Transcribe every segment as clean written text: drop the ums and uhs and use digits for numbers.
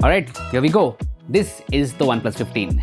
Alright, here we go. This is the OnePlus 15.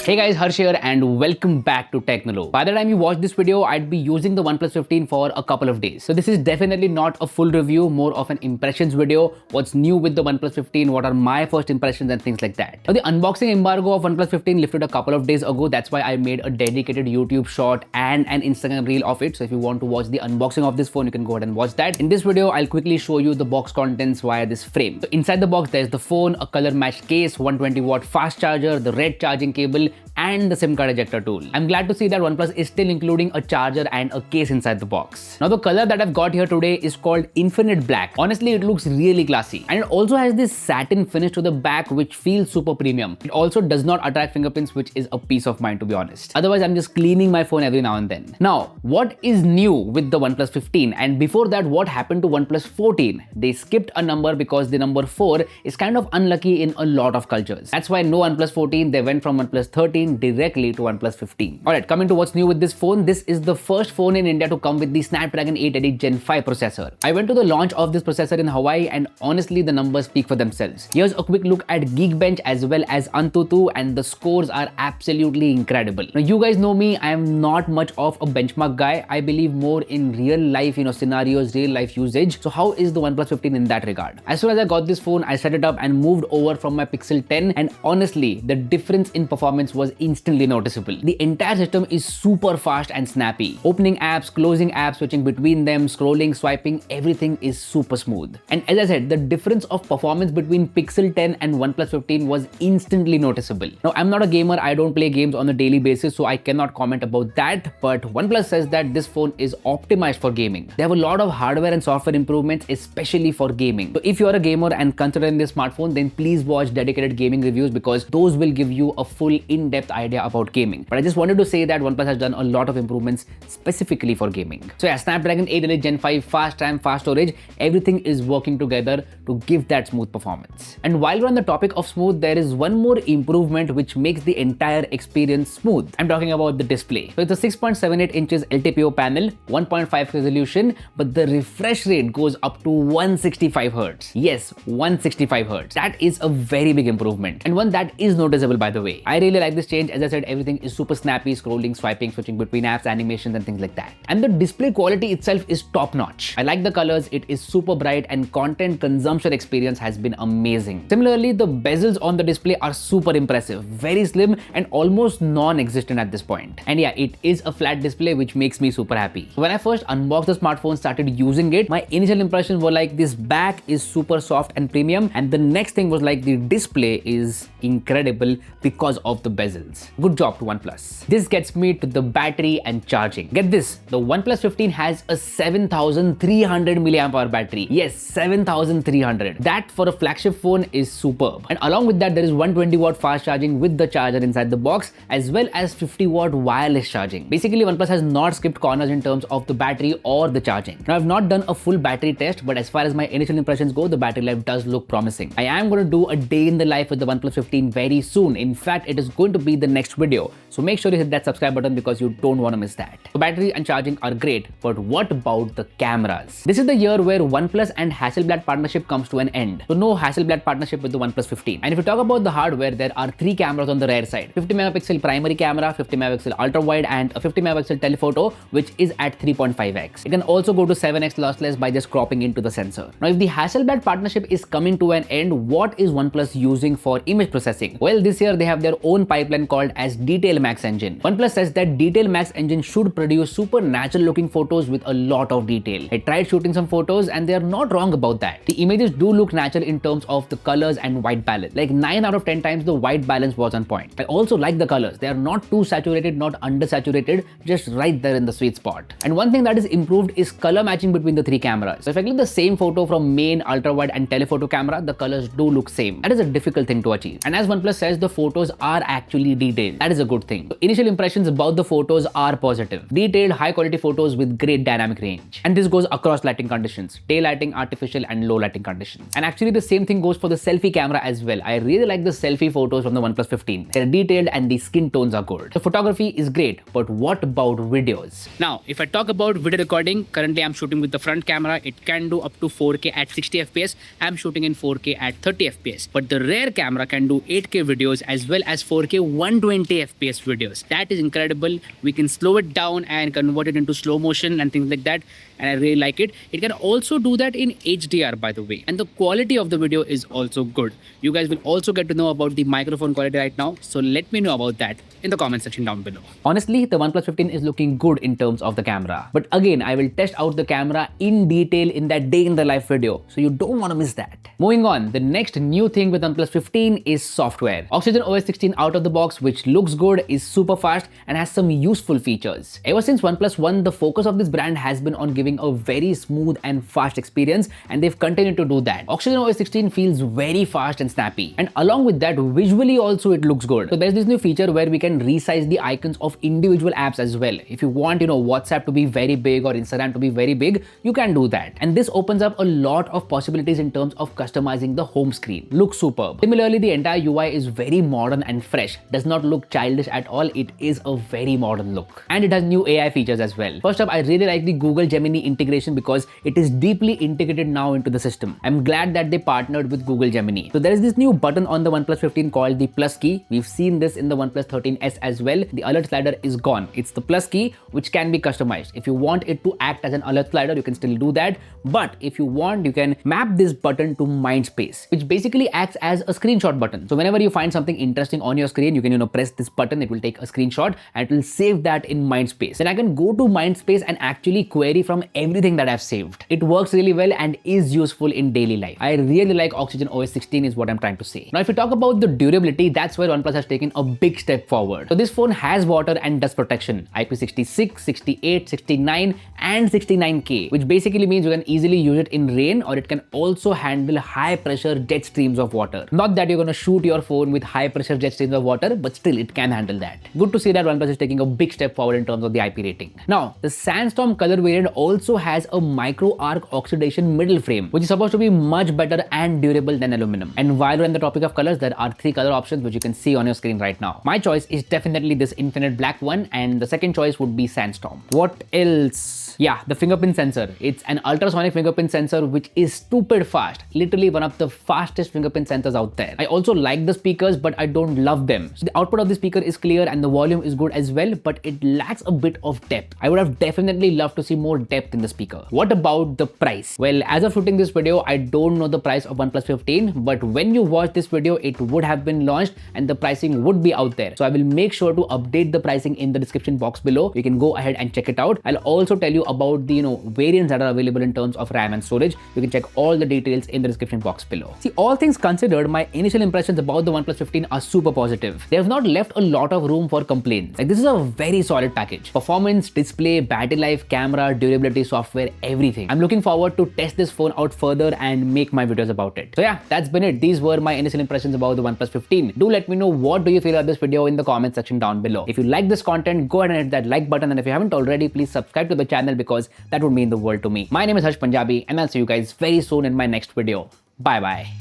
Hey guys, Harsh here and welcome back to Technolo. By the time you watch this video, I'd be using the OnePlus 15 for a couple of days. So this is definitely not a full review, more of an impressions video. What's new with the OnePlus 15, what are my first impressions and things like that. Now the unboxing embargo of OnePlus 15 lifted a couple of days ago. That's why I made a dedicated YouTube short and an Instagram reel of it. So if you want to watch the unboxing of this phone, you can go ahead and watch that. In this video, I'll quickly show you the box contents via this frame. So inside the box, there's the phone, a color matched case, 120 watt fast charger, the red charging cable, and the SIM card ejector tool. I'm glad to see that OnePlus is still including a charger and a case inside the box. Now the color that I've got here today is called Infinite Black. Honestly, it looks really classy. And it also has this satin finish to the back which feels super premium. It also does not attract fingerprints, which is a peace of mind to be honest. Otherwise, I'm just cleaning my phone every now and then. Now, what is new with the OnePlus 15? And before that, what happened to OnePlus 14? They skipped a number because the number 4 is kind of unlucky in a lot of cultures. That's why no OnePlus 14, they went from OnePlus 13 directly to OnePlus 15. Alright, coming to what's new with this phone, this is the first phone in India to come with the Snapdragon 880 Gen 5 processor. I went to the launch of this processor in Hawaii and honestly the numbers speak for themselves. Here's a quick look at Geekbench as well as Antutu and the scores are absolutely incredible. Now you guys know me, I am not much of a benchmark guy. I believe more in real life, scenarios, real life usage. So how is the OnePlus 15 in that regard? As soon as I got this phone, I set it up and moved over from my Pixel 10 and honestly, the difference in performance was instantly noticeable. The entire system is super fast and snappy. Opening apps, closing apps, switching between them, scrolling, swiping, everything is super smooth. And as I said, the difference of performance between Pixel 10 and OnePlus 15 was instantly noticeable. Now, I'm not a gamer, I don't play games on a daily basis, so I cannot comment about that, but OnePlus says that this phone is optimized for gaming. They have a lot of hardware and software improvements, especially for gaming. So if you're a gamer and considering this smartphone, then please watch dedicated gaming reviews because those will give you a full in-depth idea about gaming. But I just wanted to say that OnePlus has done a lot of improvements specifically for gaming. So yeah, Snapdragon 880 Gen 5, fast RAM, fast storage, everything is working together to give that smooth performance. And while we're on the topic of smooth, there is one more improvement which makes the entire experience smooth. I'm talking about the display. So it's a 6.78 inches LTPO panel, 1.5 resolution, but the refresh rate goes up to 165 Hz. Yes, 165 Hz. That is a very big improvement and one that is noticeable by the way. I really like this change. As I said, everything is super snappy, scrolling, swiping, switching between apps, animations and things like that. And the display quality itself is top notch. I like the colors, it is super bright and content consumption experience has been amazing. Similarly, the bezels on the display are super impressive, very slim and almost non-existent at this point. And yeah, it is a flat display which makes me super happy. When I first unboxed the smartphone, started using it, my initial impressions were like this back is super soft and premium and the next thing was like the display is incredible because of the bezels. Good job to OnePlus. This gets me to the battery and charging. Get this, the OnePlus 15 has a 7300 mAh battery. Yes, 7300. That for a flagship phone is superb. And along with that, there is 120 watt fast charging with the charger inside the box as well as 50 watt wireless charging. Basically, OnePlus has not skipped corners in terms of the battery or the charging. Now, I've not done a full battery test, but as far as my initial impressions go, the battery life does look promising. I am going to do a day in the life with the OnePlus 15 very soon. In fact, it is going to be the next video. So make sure you hit that subscribe button because you don't want to miss that. So battery and charging are great, but what about the cameras? This is the year where OnePlus and Hasselblad partnership comes to an end. So no Hasselblad partnership with the OnePlus 15. And if you talk about the hardware, there are 3 cameras on the rear side. 50 megapixel primary camera, 50 megapixel ultra wide and a 50 megapixel telephoto which is at 3.5x. It can also go to 7x lossless by just cropping into the sensor. Now if the Hasselblad partnership is coming to an end, what is OnePlus using for image processing? Well, this year they have their own pipeline called as Detail Max engine. OnePlus says that Detail Max engine should produce super natural looking photos with a lot of detail. I tried shooting some photos and they are not wrong about that. The images do look natural in terms of the colors and white balance. Like 9 out of 10 times the white balance was on point. I also like the colors. They are not too saturated, not undersaturated, just right there in the sweet spot. And one thing that is improved is color matching between the 3 cameras. So if I click the same photo from main, ultra wide and telephoto camera, the colors do look same. That is a difficult thing to achieve. And as OnePlus says, the photos are actually detailed. That is a good thing. So initial impressions about the photos are positive. Detailed, high quality photos with great dynamic range. And this goes across lighting conditions, day lighting, artificial and low lighting conditions. And actually the same thing goes for the selfie camera as well. I really like the selfie photos from the OnePlus 15. They're detailed and the skin tones are good. The photography is great, but what about videos? Now, if I talk about video recording, currently I'm shooting with the front camera. It can do up to 4K at 60 FPS. I'm shooting in 4K at 30 FPS. But the rear camera can do 8K videos as well as 4K 120 FPS videos. That is incredible. We can slow it down and convert it into slow motion and things like that. And I really like it. It can also do that in HDR, by the way. And the quality of the video is also good. You guys will also get to know about the microphone quality right now. So let me know about that in the comment section down below. Honestly, the OnePlus 15 is looking good in terms of the camera. But again, I will test out the camera in detail in that day in the life video. So you don't want to miss that. Moving on, the next new thing with OnePlus 15 is software. Oxygen OS 16 out of the box, which looks good, is super fast and has some useful features. Ever since OnePlus One, the focus of this brand has been on giving a very smooth and fast experience, and they've continued to do that. Oxygen OS 16 feels very fast and snappy. And along with that, visually also it looks good. So there's this new feature where we can resize the icons of individual apps as well. If you want, WhatsApp to be very big or Instagram to be very big, you can do that. And this opens up a lot of possibilities in terms of customizing the home screen. Looks superb. Similarly, the entire UI is very modern and fresh. Does not look childish at all. It is a very modern look. And it has new AI features as well. First up, I really like the Google Gemini integration because it is deeply integrated now into the system. I'm glad that they partnered with Google Gemini. So there is this new button on the OnePlus 15 called the plus key. We've seen this in the OnePlus 13s as well. The alert slider is gone. It's the plus key, which can be customized. If you want it to act as an alert slider, you can still do that. But if you want, you can map this button to Mindspace, which basically acts as a screenshot button. So whenever you find something interesting on your screen, you can press this button. It will take a screenshot and it will save that in Mindspace. Then I can go to Mindspace and actually query from everything that I've saved. It works really well and is useful in daily life. I really like Oxygen OS 16 is what I'm trying to say. Now, if you talk about the durability, that's where OnePlus has taken a big step forward. So this phone has water and dust protection, IP66, 68, 69 and 69K, which basically means you can easily use it in rain, or it can also handle high pressure jet streams of water. Not that you're going to shoot your phone with high pressure jet streams of water, but still it can handle that. Good to see that OnePlus is taking a big step forward in terms of the IP rating. Now, the Sandstorm color variant also has a micro arc oxidation middle frame, which is supposed to be much better and durable than aluminum. And while we're on the topic of colors, there are 3 color options which you can see on your screen right now. My choice is definitely this infinite black one, and the second choice would be Sandstorm. What else? Yeah, the fingerprint sensor. It's an ultrasonic fingerprint sensor which is stupid fast. Literally one of the fastest fingerprint sensors out there. I also like the speakers, but I don't love them. So the output of the speaker is clear and the volume is good as well, but it lacks a bit of depth. I would have definitely loved to see more depth in the speaker. What about the price? Well, as of shooting this video, I don't know the price of OnePlus 15, but when you watch this video, it would have been launched and the pricing would be out there. So I will make sure to update the pricing in the description box below. You can go ahead and check it out. I'll also tell you about the variants that are available in terms of RAM and storage. You can check all the details in the description box below. See, all things considered, my initial impressions about the OnePlus 15 are super positive. They have not left a lot of room for complaints. Like, this is a very solid package. Performance, display, battery life, camera, durability, software, everything. I'm looking forward to test this phone out further and make my videos about it. So yeah, that's been it. These were my initial impressions about the OnePlus 15. Do let me know what do you feel about this video in the comment section down below. If you like this content, go ahead and hit that like button, and if you haven't already, please subscribe to the channel because that would mean the world to me. My name is Harsh Punjabi, and I'll see you guys very soon in my next video. Bye bye.